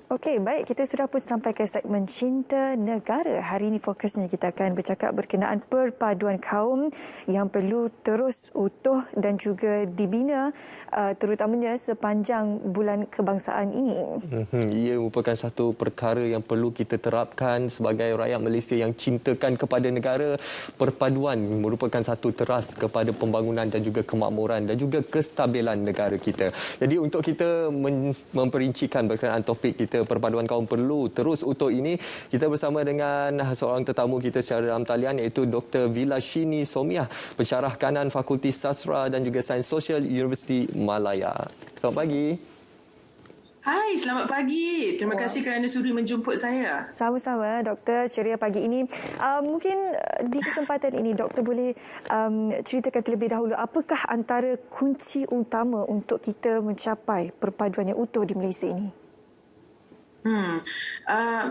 Okey, baik. Kita sudah pun sampai ke segmen Cinta Negara. Hari ini fokusnya kita akan bercakap berkenaan perpaduan kaum yang perlu terus utuh dan juga dibina terutamanya sepanjang bulan kebangsaan ini. Ia merupakan satu perkara yang perlu kita terapkan sebagai rakyat Malaysia yang cintakan kepada negara. Perpaduan merupakan satu teras kepada pembangunan dan juga kemakmuran dan juga kestabilan negara kita. Jadi untuk kita memperincikan berkenaan topik kita perpaduan kaum perlu terus utuh ini, kita bersama dengan seorang tetamu kita secara dalam talian iaitu Dr. Vilashini Somiah, pensyarah kanan Fakulti Sastra dan juga Sains Sosial Universiti Malaya. Selamat pagi. Hai, selamat pagi. Terima kasih kerana sudi menjemput saya. Sama-sama, Doktor. Ceria pagi ini. Mungkin di kesempatan ini, Doktor boleh ceritakan terlebih dahulu apakah antara kunci utama untuk kita mencapai perpaduan yang utuh di Malaysia ini?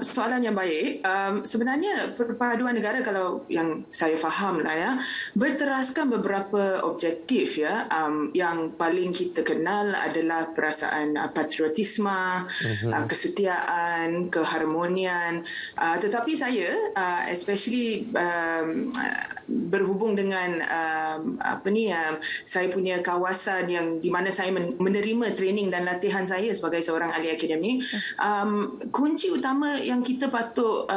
Soalan yang baik. Sebenarnya perpaduan negara, kalau yang saya faham lah ya, berteraskan beberapa objektif ya. Yang paling kita kenal adalah perasaan patriotisme, kesetiaan, keharmonian. Tetapi saya, especially berhubung dengan saya punya kawasan yang di mana saya menerima training dan latihan saya sebagai seorang ahli akademik. Kunci utama yang kita patut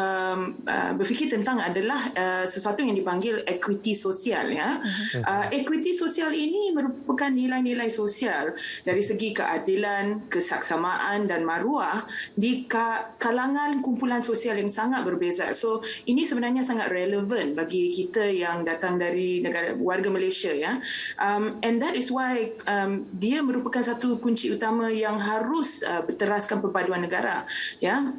berfikir tentang adalah sesuatu yang dipanggil equity sosial ya. Equity sosial ini merupakan nilai-nilai sosial dari segi keadilan, kesaksamaan dan maruah di kalangan kumpulan sosial yang sangat berbeza. So ini sebenarnya sangat relevan bagi kita yang datang dari negara warga Malaysia ya. And that is why dia merupakan satu kunci utama yang harus berteraskan perpaduan negara ya,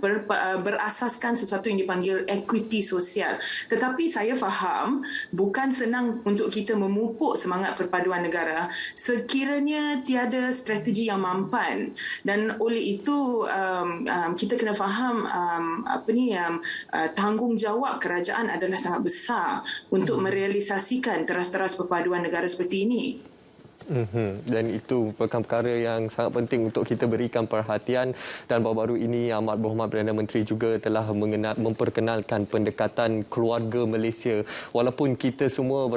berasaskan sesuatu yang dipanggil equity sosial. Tetapi saya faham bukan senang untuk kita memupuk semangat perpaduan negara sekiranya tiada strategi yang mampan, dan oleh itu kita kena faham tanggungjawab kerajaan adalah sangat besar untuk merealisasikan teras-teras perpaduan negara seperti ini. Dan itu merupakan perkara yang sangat penting untuk kita berikan perhatian, dan baru-baru ini Amat Berhormat Perdana Menteri juga telah memperkenalkan pendekatan keluarga Malaysia. Walaupun kita semua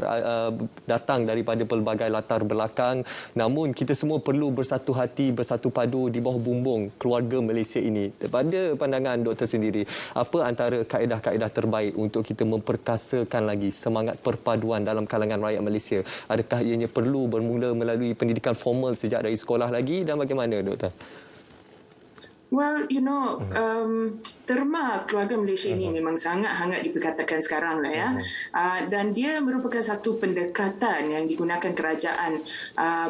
datang daripada pelbagai latar belakang, namun kita semua perlu bersatu hati, bersatu padu di bawah bumbung keluarga Malaysia ini. Pada pandangan doktor sendiri, apa antara kaedah-kaedah terbaik untuk kita memperkasakan lagi semangat perpaduan dalam kalangan rakyat Malaysia? Adakah ianya perlu bermula melalui pendidikan formal sejak dari sekolah lagi, dan bagaimana, doktor? Well, terma keluarga Malaysia ini memang sangat hangat diperkatakan sekarang lah ya. Dan dia merupakan satu pendekatan yang digunakan kerajaan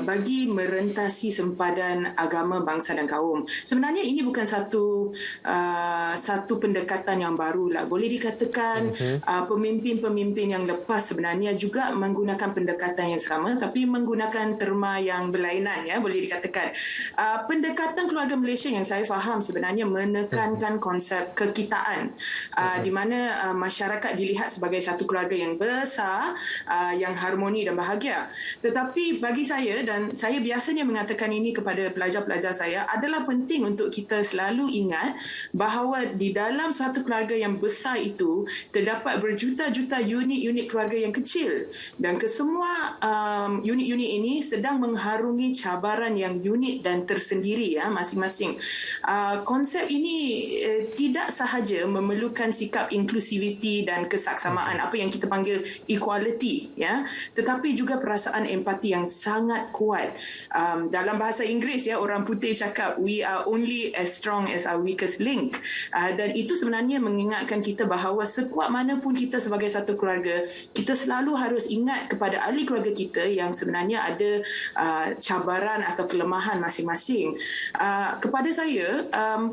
bagi merentasi sempadan agama, bangsa dan kaum. Sebenarnya ini bukan satu pendekatan yang baru lah. Boleh dikatakan pemimpin-pemimpin yang lepas sebenarnya juga menggunakan pendekatan yang sama, tapi menggunakan terma yang berlainan ya, boleh dikatakan. Pendekatan keluarga Malaysia yang saya faham sebenarnya menekankan konsep kekitaan, di mana masyarakat dilihat sebagai satu keluarga yang besar, yang harmoni dan bahagia. Tetapi bagi saya, dan saya biasanya mengatakan ini kepada pelajar-pelajar saya, adalah penting untuk kita selalu ingat bahawa di dalam satu keluarga yang besar itu terdapat berjuta-juta unit-unit keluarga yang kecil, dan kesemua unit-unit ini sedang mengharungi cabaran yang unik dan tersendiri ya, masing-masing. Konsep ini tidak sahaja memerlukan sikap inklusiviti dan kesaksamaan, apa yang kita panggil equality ya, tetapi juga perasaan empati yang sangat kuat. Dalam bahasa Inggeris ya, orang putih cakap we are only as strong as our weakest link. Dan itu sebenarnya mengingatkan kita bahawa sekuat mana pun kita sebagai satu keluarga, kita selalu harus ingat kepada ahli keluarga kita yang sebenarnya ada cabaran atau kelemahan masing-masing. Kepada saya,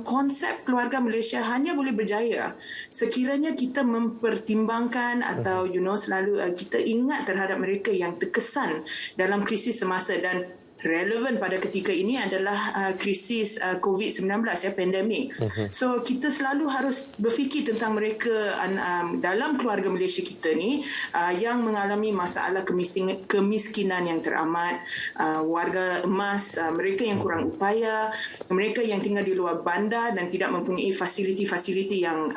konsep keluarga Malaysia hanya boleh berjaya sekiranya kita mempertimbangkan atau selalu kita ingat terhadap mereka yang terkesan dalam krisis semasa, dan relevan pada ketika ini adalah krisis COVID-19 pandemik. So kita selalu harus berfikir tentang mereka dalam keluarga Malaysia kita ni yang mengalami masalah kemiskinan yang teramat, warga emas, mereka yang kurang upaya, mereka yang tinggal di luar bandar dan tidak mempunyai fasiliti-fasiliti yang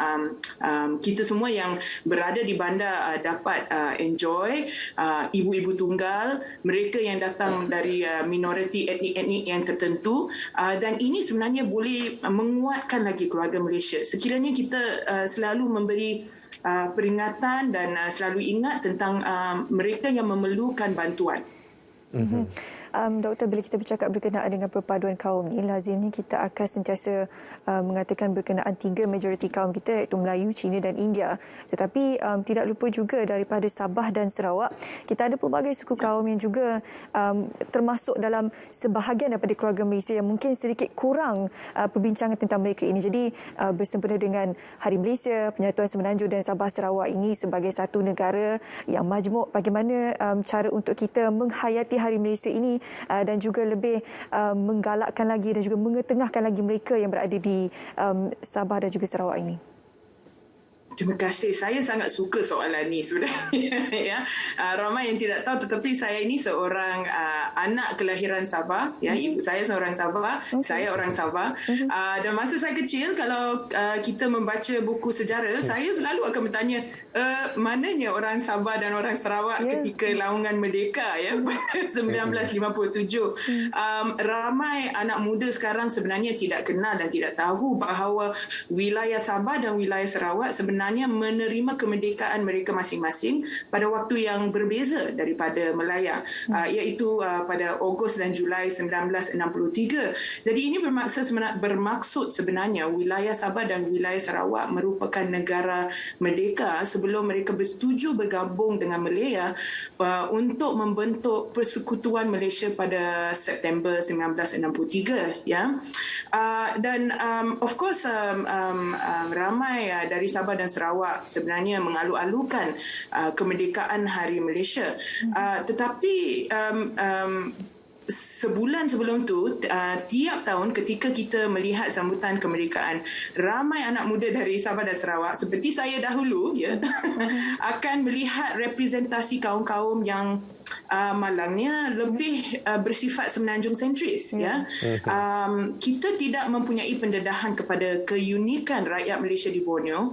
kita semua yang berada di bandar dapat enjoy, ibu-ibu tunggal, mereka yang datang dari minoriti etnik-etnik yang tertentu, dan ini sebenarnya boleh menguatkan lagi keluarga Malaysia. Sekiranya kita selalu memberi peringatan dan selalu ingat tentang mereka yang memerlukan bantuan. Doktor, bila kita bercakap berkenaan dengan perpaduan kaum ni, lazimnya kita akan sentiasa mengatakan berkenaan 3 majoriti kaum kita, iaitu Melayu, Cina dan India. Tetapi tidak lupa juga daripada Sabah dan Sarawak, kita ada pelbagai suku kaum yang juga termasuk dalam sebahagian daripada keluarga Malaysia yang mungkin sedikit kurang perbincangan tentang mereka ini. Jadi bersempena dengan Hari Malaysia, Penyatuan Semenanjung dan Sabah Sarawak ini sebagai satu negara yang majmuk, bagaimana cara untuk kita menghayati Hari Malaysia ini dan juga lebih menggalakkan lagi dan juga mengetengahkan lagi mereka yang berada di Sabah dan juga Sarawak ini? Terima kasih. Saya sangat suka soalan ni sebenarnya. Ya. Ramai yang tidak tahu, tetapi saya ini seorang anak kelahiran Sabah. Ya, ibu saya seorang Sabah, saya orang Sabah. Dan masa saya kecil, kalau kita membaca buku sejarah, saya selalu akan bertanya, mananya orang Sabah dan orang Sarawak ketika laungan merdeka, ya, 1957. Ramai anak muda sekarang sebenarnya tidak kenal dan tidak tahu bahawa wilayah Sabah dan wilayah Sarawak sebenarnya menerima kemerdekaan mereka masing-masing pada waktu yang berbeza daripada Melaya, iaitu pada Ogos dan Julai 1963. Jadi ini bermaksud sebenarnya wilayah Sabah dan wilayah Sarawak merupakan negara merdeka sebelum mereka bersetuju bergabung dengan Malaya untuk membentuk Persekutuan Malaysia pada September 1963. Ya. Dan of course ramai dari Sabah dan Sarawak sebenarnya mengalu-alukan kemerdekaan Hari Malaysia. Tetapi sebulan sebelum tu, tiap tahun ketika kita melihat sambutan kemerdekaan, ramai anak muda dari Sabah dan Sarawak seperti saya dahulu, ya, akan melihat representasi kaum-kaum yang malangnya lebih bersifat semenanjung sentris. Ya. Kita tidak mempunyai pendedahan kepada keunikan rakyat Malaysia di Borneo.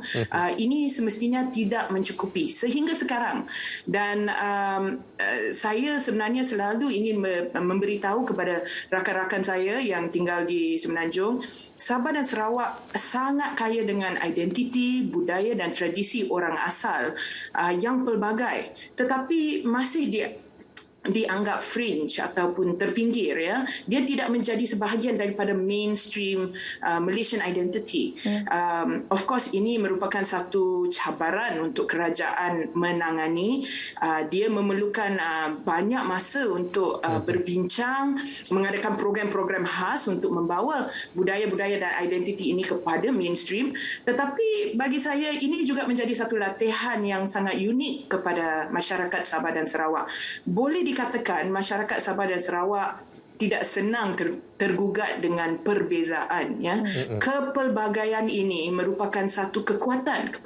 Ini semestinya tidak mencukupi sehingga sekarang. Dan saya sebenarnya selalu ingin memberitahu kepada rakan-rakan saya yang tinggal di Semenanjung, Sabah dan Sarawak sangat kaya dengan identiti, budaya dan tradisi orang asal yang pelbagai, tetapi masih dianggap fringe ataupun terpinggir. Ya, dia tidak menjadi sebahagian daripada mainstream Malaysian identity. Of course ini merupakan satu cabaran untuk kerajaan menangani. Dia memerlukan banyak masa untuk berbincang, mengadakan program-program khas untuk membawa budaya-budaya dan identiti ini kepada mainstream. Tetapi bagi saya ini juga menjadi satu latihan yang sangat unik kepada masyarakat Sabah dan Sarawak. Boleh dikatakan masyarakat Sabah dan Sarawak tidak senang tergugat dengan perbezaan. Ya. Kepelbagaian ini merupakan satu kekuatan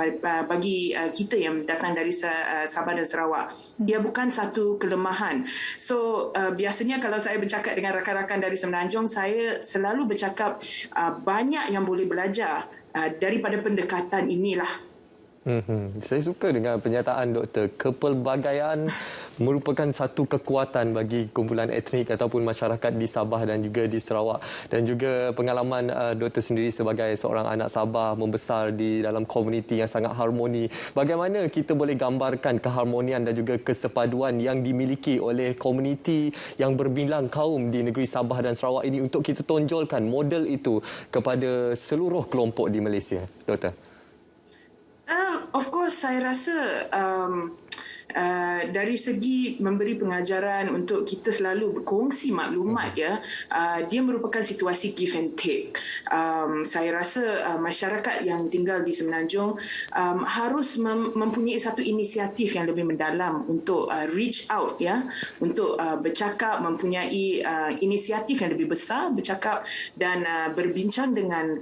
bagi kita yang datang dari Sabah dan Sarawak. Dia bukan satu kelemahan. So biasanya kalau saya bercakap dengan rakan-rakan dari Semenanjung, saya selalu bercakap banyak yang boleh belajar daripada pendekatan inilah. Saya suka dengan pernyataan doktor. Kepelbagaian merupakan satu kekuatan bagi kumpulan etnik ataupun masyarakat di Sabah dan juga di Sarawak. Dan juga pengalaman doktor sendiri sebagai seorang anak Sabah membesar di dalam komuniti yang sangat harmoni. Bagaimana kita boleh gambarkan keharmonian dan juga kesepaduan yang dimiliki oleh komuniti yang berbilang kaum di negeri Sabah dan Sarawak ini untuk kita tonjolkan model itu kepada seluruh kelompok di Malaysia, doktor? Of course, saya rasa dari segi memberi pengajaran untuk kita selalu berkongsi maklumat, dia merupakan situasi give and take. Saya rasa masyarakat yang tinggal di Semenanjung harus mempunyai satu inisiatif yang lebih mendalam untuk reach out, untuk bercakap, mempunyai inisiatif yang lebih besar, bercakap dan berbincang dengan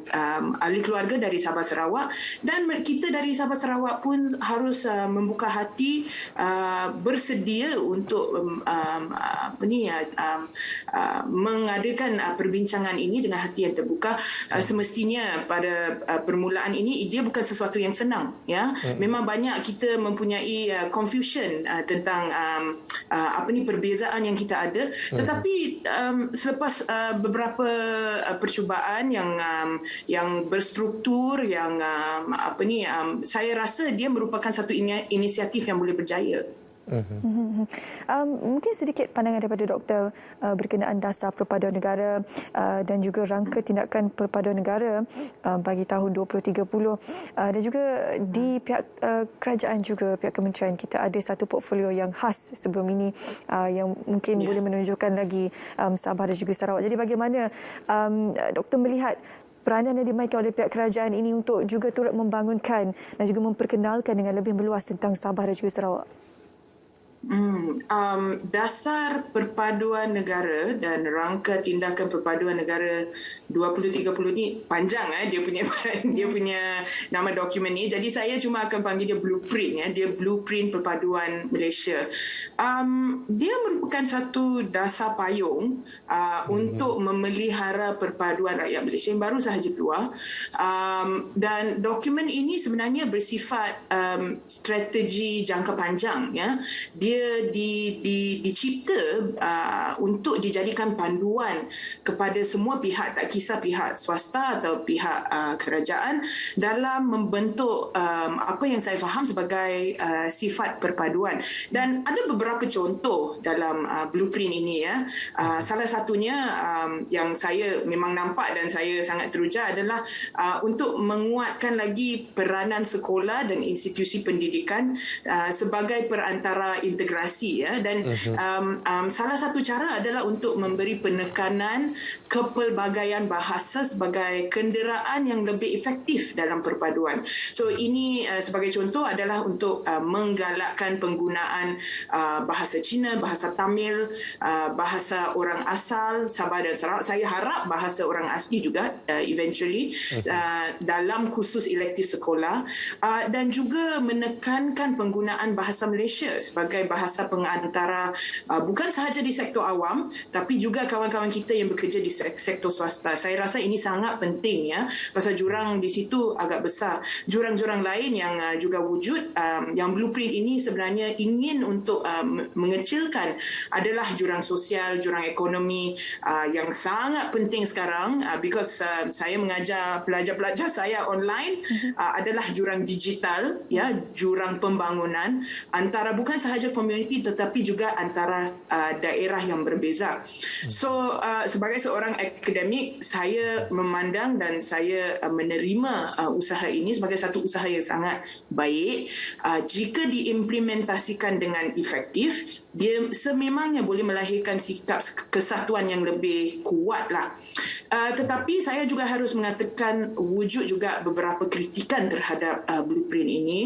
ahli keluarga dari Sabah Sarawak, dan kita dari Sabah Sarawak pun harus membuka hati, bersedia untuk mengadakan perbincangan ini dengan hati yang terbuka. Semestinya pada permulaan ini dia bukan sesuatu yang senang, memang banyak kita mempunyai confusion tentang perbezaan yang kita ada, tetapi selepas beberapa percubaan yang berstruktur, yang saya rasa dia merupakan satu inisiatif yang boleh berjaya. Mungkin sedikit pandangan daripada doktor berkenaan dasar perpaduan negara dan juga rangka tindakan perpaduan negara bagi tahun 2030, dan juga di pihak kerajaan juga, pihak kementerian kita ada satu portfolio yang khas sebelum ini yang mungkin boleh menunjukkan lagi Sabah dan juga Sarawak. Jadi bagaimana doktor melihat peranan yang dimainkan oleh pihak kerajaan ini untuk juga turut membangunkan dan juga memperkenalkan dengan lebih meluas tentang Sabah dan juga Sarawak? Dasar perpaduan negara dan rangka tindakan perpaduan negara 2030 ni panjang, dia punya nama dokumen ni. Jadi saya cuma akan panggil dia blueprint, dia blueprint perpaduan Malaysia. Dia merupakan satu dasar payung untuk memelihara perpaduan rakyat Malaysia yang baru sahaja keluar, dan dokumen ini sebenarnya bersifat strategi jangka panjang, dia dicipta untuk dijadikan panduan kepada semua pihak, tak kisah pihak swasta atau pihak kerajaan, dalam membentuk apa yang saya faham sebagai sifat perpaduan. Dan ada beberapa contoh dalam blueprint ini, salah satunya yang saya memang nampak dan saya sangat teruja adalah untuk menguatkan lagi peranan sekolah dan institusi pendidikan sebagai perantara integrasi, dan salah satu cara adalah untuk memberi penekanan kepelbagaian bahasa sebagai kenderaan yang lebih efektif dalam perpaduan. So ini sebagai contoh adalah untuk menggalakkan penggunaan bahasa Cina, bahasa Tamil, bahasa orang asal Sabah dan Sarawak. Saya harap bahasa orang asli juga eventually dalam kursus elektif sekolah, dan juga menekankan penggunaan bahasa Malaysia sebagai bahasa pengantara bukan sahaja di sektor awam tapi juga kawan-kawan kita yang bekerja di sektor swasta. Saya rasa ini sangat penting, pasal jurang di situ agak besar. Jurang-jurang lain yang juga wujud, yang blueprint ini sebenarnya ingin untuk mengecilkan adalah jurang sosial, jurang ekonomi yang sangat penting sekarang, because saya mengajar pelajar-pelajar saya online, adalah jurang digital, jurang pembangunan antara bukan sahaja komuniti tetapi juga antara daerah yang berbeza. So sebagai seorang akademik, saya memandang dan saya menerima usaha ini sebagai satu usaha yang sangat baik. Jika diimplementasikan dengan efektif, dia sememangnya boleh melahirkan sikap kesatuan yang lebih kuat lah. Tetapi saya juga harus mengatakan wujud juga beberapa kritikan terhadap blueprint ini.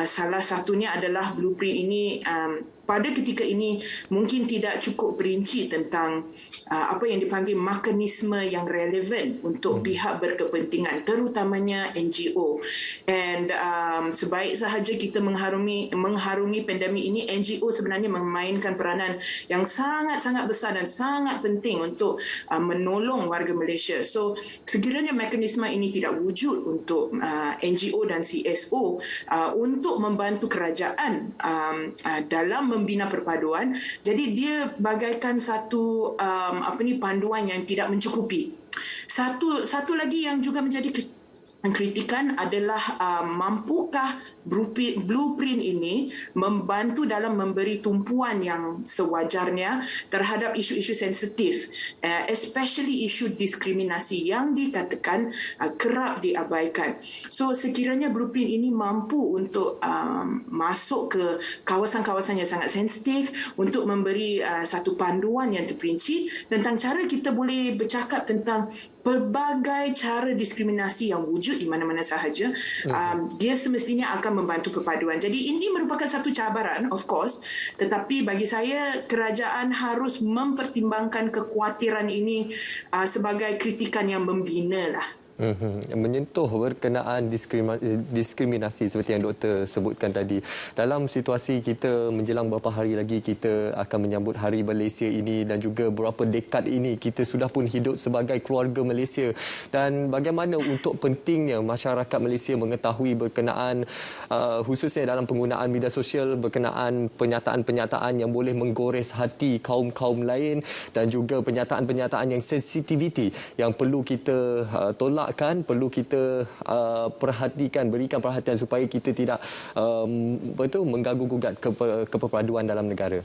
Salah satunya adalah blueprint ini pada ketika ini mungkin tidak cukup perinci tentang apa yang dipanggil mekanisme yang relevan untuk pihak berkepentingan, terutamanya NGO. And sebaik sahaja kita mengharungi pandemik ini, NGO sebenarnya memainkan peranan yang sangat-sangat besar dan sangat penting untuk menolong warga Malaysia. So sekiranya mekanisme ini tidak wujud untuk NGO dan CSO untuk membantu kerajaan dalam membina perpaduan, jadi dia bagaikan satu panduan yang tidak mencukupi. Satu lagi yang juga menjadi kritikan adalah mampukah blueprint ini membantu dalam memberi tumpuan yang sewajarnya terhadap isu-isu sensitif, especially isu diskriminasi yang dikatakan kerap diabaikan. So sekiranya blueprint ini mampu untuk masuk ke kawasan-kawasan yang sangat sensitif untuk memberi satu panduan yang terperinci tentang cara kita boleh bercakap tentang pelbagai cara diskriminasi yang wujud di mana-mana sahaja, dia semestinya akan membantu perpaduan. Jadi ini merupakan satu cabaran, of course, tetapi bagi saya kerajaan harus mempertimbangkan kekhawatiran ini sebagai kritikan yang membina lah. Menyentuh berkenaan diskriminasi seperti yang doktor sebutkan tadi. Dalam situasi kita menjelang beberapa hari lagi kita akan menyambut Hari Malaysia ini dan juga beberapa dekad ini kita sudah pun hidup sebagai keluarga Malaysia, dan bagaimana untuk pentingnya masyarakat Malaysia mengetahui berkenaan khususnya dalam penggunaan media sosial berkenaan pernyataan-pernyataan yang boleh menggores hati kaum-kaum lain dan juga pernyataan-pernyataan yang sensitiviti yang perlu kita tolak, perlu kita perhatikan, berikan perhatian supaya kita tidak mengganggu-gugat keperpaduan dalam negara.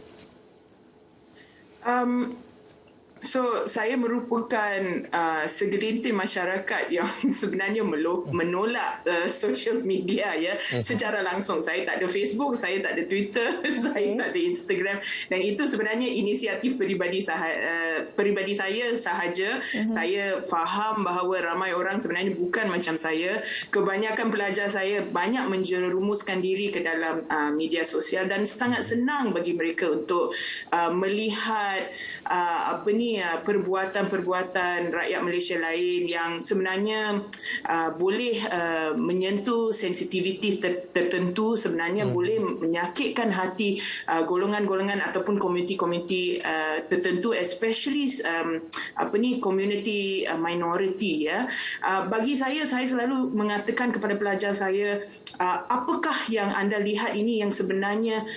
So, saya merupakan segelintir masyarakat yang sebenarnya menolak social media ya secara langsung. Saya tak ada Facebook, saya tak ada Twitter, saya tak ada Instagram, dan itu sebenarnya inisiatif peribadi saya sahaja. Saya faham bahawa ramai orang sebenarnya bukan macam saya. Kebanyakan pelajar saya banyak menjerumuskan diri ke dalam media sosial dan sangat senang bagi mereka untuk melihat perbuatan-perbuatan rakyat Malaysia lain yang sebenarnya boleh menyentuh sensitiviti tertentu, sebenarnya boleh menyakitkan hati golongan-golongan ataupun komuniti-komuniti tertentu, especially community minority ya. Bagi saya selalu mengatakan kepada pelajar saya, apakah yang anda lihat ini yang sebenarnya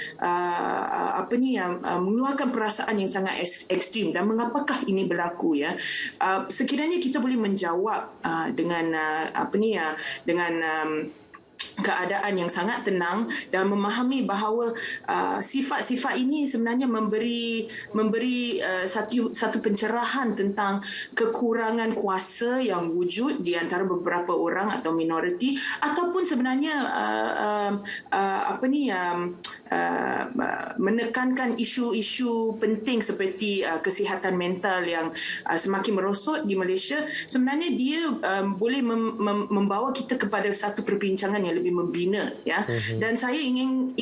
mengeluarkan perasaan yang sangat ekstrim dan mengapakah ini berlaku ya. Sekiranya kita boleh menjawab dengan keadaan yang sangat tenang dan memahami bahawa sifat-sifat ini sebenarnya memberi satu pencerahan tentang kekurangan kuasa yang wujud di antara beberapa orang atau minoriti, ataupun sebenarnya menekankan isu-isu penting seperti kesihatan mental yang semakin merosot di Malaysia. Sebenarnya dia boleh membawa kita kepada satu perbincangan yang lebih membina ya. Dan saya ingin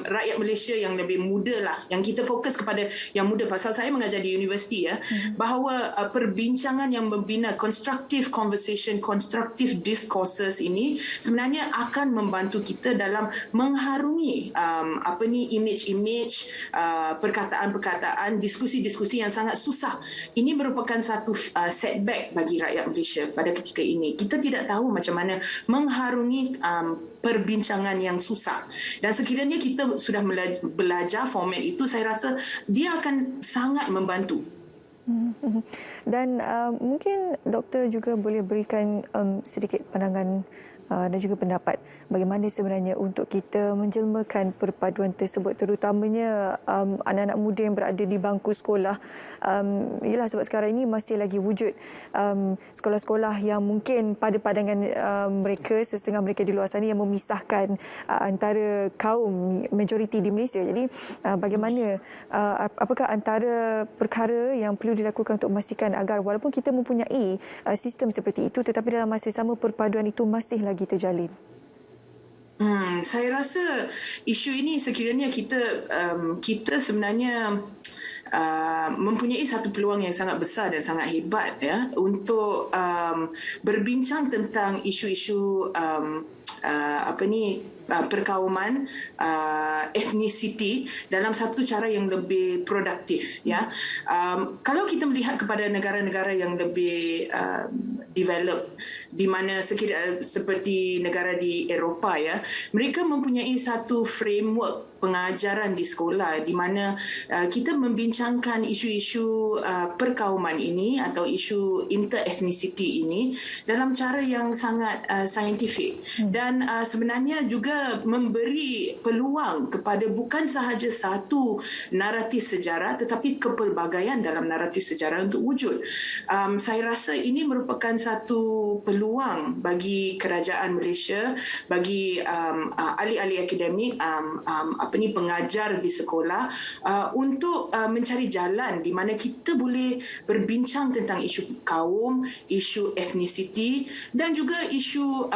rakyat Malaysia yang lebih muda lah, yang kita fokus kepada yang muda pasal saya mengajar di universiti ya, bahawa perbincangan yang membina, constructive conversation, constructive discourses ini sebenarnya akan membantu kita dalam mengharungi image-image, perkataan-perkataan, diskusi-diskusi yang sangat susah. Ini merupakan satu setback bagi rakyat Malaysia pada ketika ini. Kita tidak tahu macam mana mengharungi perbincangan yang susah. Dan sekiranya kita sudah belajar format itu, saya rasa dia akan sangat membantu. Dan mungkin doktor juga boleh berikan sedikit pandangan dan juga pendapat bagaimana sebenarnya untuk kita menjelmakan perpaduan tersebut, terutamanya anak-anak muda yang berada di bangku sekolah. Ialah sebab sekarang ini masih lagi wujud sekolah-sekolah yang mungkin pada pandangan mereka, setengah mereka di luar sana, yang memisahkan antara kaum majoriti di Malaysia. Jadi bagaimana, apakah antara perkara yang perlu dilakukan untuk memastikan agar walaupun kita mempunyai sistem seperti itu, tetapi dalam masa sama perpaduan itu masih lagi terjalin? Saya rasa isu ini sekiranya kita sebenarnya mempunyai satu peluang yang sangat besar dan sangat hebat ya untuk berbincang tentang isu-isu perkauman, etnisiti dalam satu cara yang lebih produktif ya. Kalau kita melihat kepada negara-negara yang lebih develop, di mana seperti negara di Eropah ya, mereka mempunyai satu framework pengajaran di sekolah di mana kita membincangkan isu-isu perkauman ini atau isu interetnisiti ini dalam cara yang sangat saintifik. Dan sebenarnya juga dia memberi peluang kepada bukan sahaja satu naratif sejarah tetapi kepelbagaian dalam naratif sejarah untuk wujud. Saya rasa ini merupakan satu peluang bagi kerajaan Malaysia, bagi ahli-ahli akademik, pengajar di sekolah untuk mencari jalan di mana kita boleh berbincang tentang isu kaum, isu etnisiti dan juga isu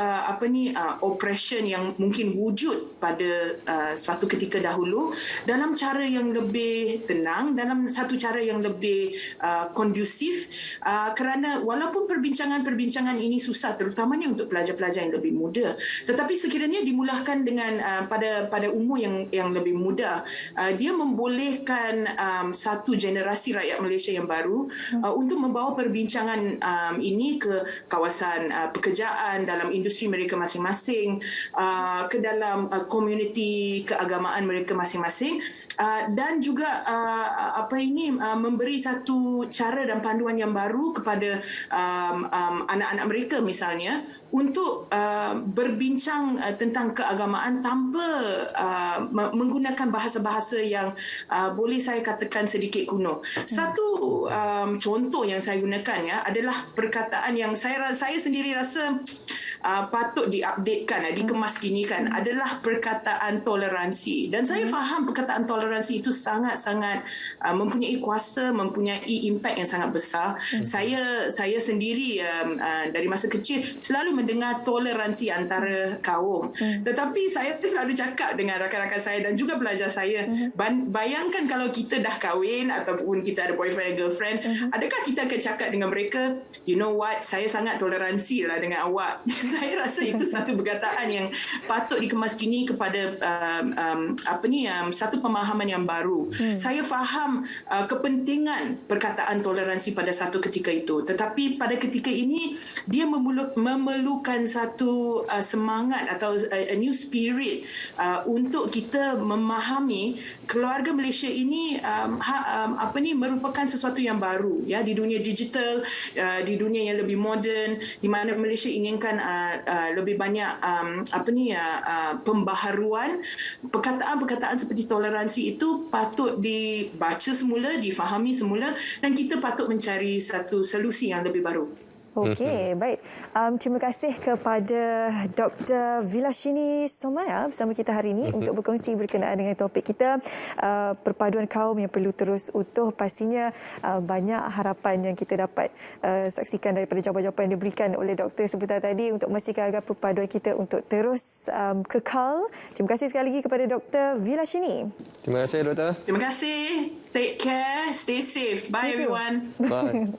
oppression yang mungkin wujud pada suatu ketika dahulu dalam cara yang lebih tenang, dalam satu cara yang lebih kondusif, kerana walaupun perbincangan ini susah terutamanya untuk pelajar-pelajar yang lebih muda, tetapi sekiranya dimulahkan dengan pada umur yang lebih muda, dia membolehkan satu generasi rakyat Malaysia yang baru untuk membawa perbincangan ini ke kawasan pekerjaan, dalam industri mereka masing-masing, ke dalam komuniti keagamaan mereka masing-masing, dan juga memberi satu cara dan panduan yang baru kepada anak-anak mereka misalnya untuk berbincang tentang keagamaan tanpa menggunakan bahasa-bahasa yang boleh saya katakan sedikit kuno. Satu contoh yang saya gunakan adalah perkataan yang saya sendiri rasa patut diupdatekan, dikemaskinikan, adalah perkataan toleransi. Dan saya faham perkataan toleransi itu sangat-sangat mempunyai kuasa, mempunyai impak yang sangat besar. Saya sendiri dari masa kecil selalu mendengar toleransi antara kaum. Tetapi saya selalu cakap dengan rakan-rakan saya dan juga pelajar saya, bayangkan kalau kita dah kahwin ataupun kita ada boyfriend dan girlfriend, adakah kita akan cakap dengan mereka, you know what, saya sangat toleransi lah dengan awak. Saya rasa itu satu perkataan yang patut dikemaskini kepada satu pemahaman yang baru. Saya faham kepentingan perkataan toleransi pada satu ketika itu, tetapi pada ketika ini dia memerlukan satu semangat atau a new spirit untuk kita memahami keluarga Malaysia ini merupakan sesuatu yang baru di dunia digital, di dunia yang lebih moden, di mana Malaysia inginkan lebih banyak pembaharuan. Perkataan-perkataan seperti toleransi itu patut dibaca semula, difahami semula, dan kita patut mencari satu solusi yang lebih baru. Okey, baik. Terima kasih kepada Dr. Vilashini Somaya bersama kita hari ini untuk berkongsi berkenaan dengan topik kita, perpaduan kaum yang perlu terus utuh. Pastinya banyak harapan yang kita dapat saksikan daripada jawapan-jawapan yang diberikan oleh doktor sebentar tadi untuk memastikan agar perpaduan kita untuk terus kekal. Terima kasih sekali lagi kepada Dr. Vilashini. Terima kasih, Doktor. Terima kasih. Take care. Stay safe. Bye, everyone. Bye.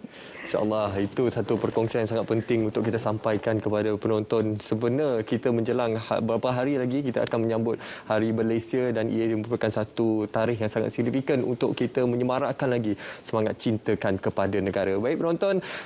InsyaAllah, itu satu perkongsian yang sangat penting untuk kita sampaikan kepada penonton. Sebenarnya kita menjelang beberapa hari lagi kita akan menyambut Hari Malaysia dan ia merupakan satu tarikh yang sangat signifikan untuk kita menyemarakkan lagi semangat cintakan kepada negara. Baik penonton,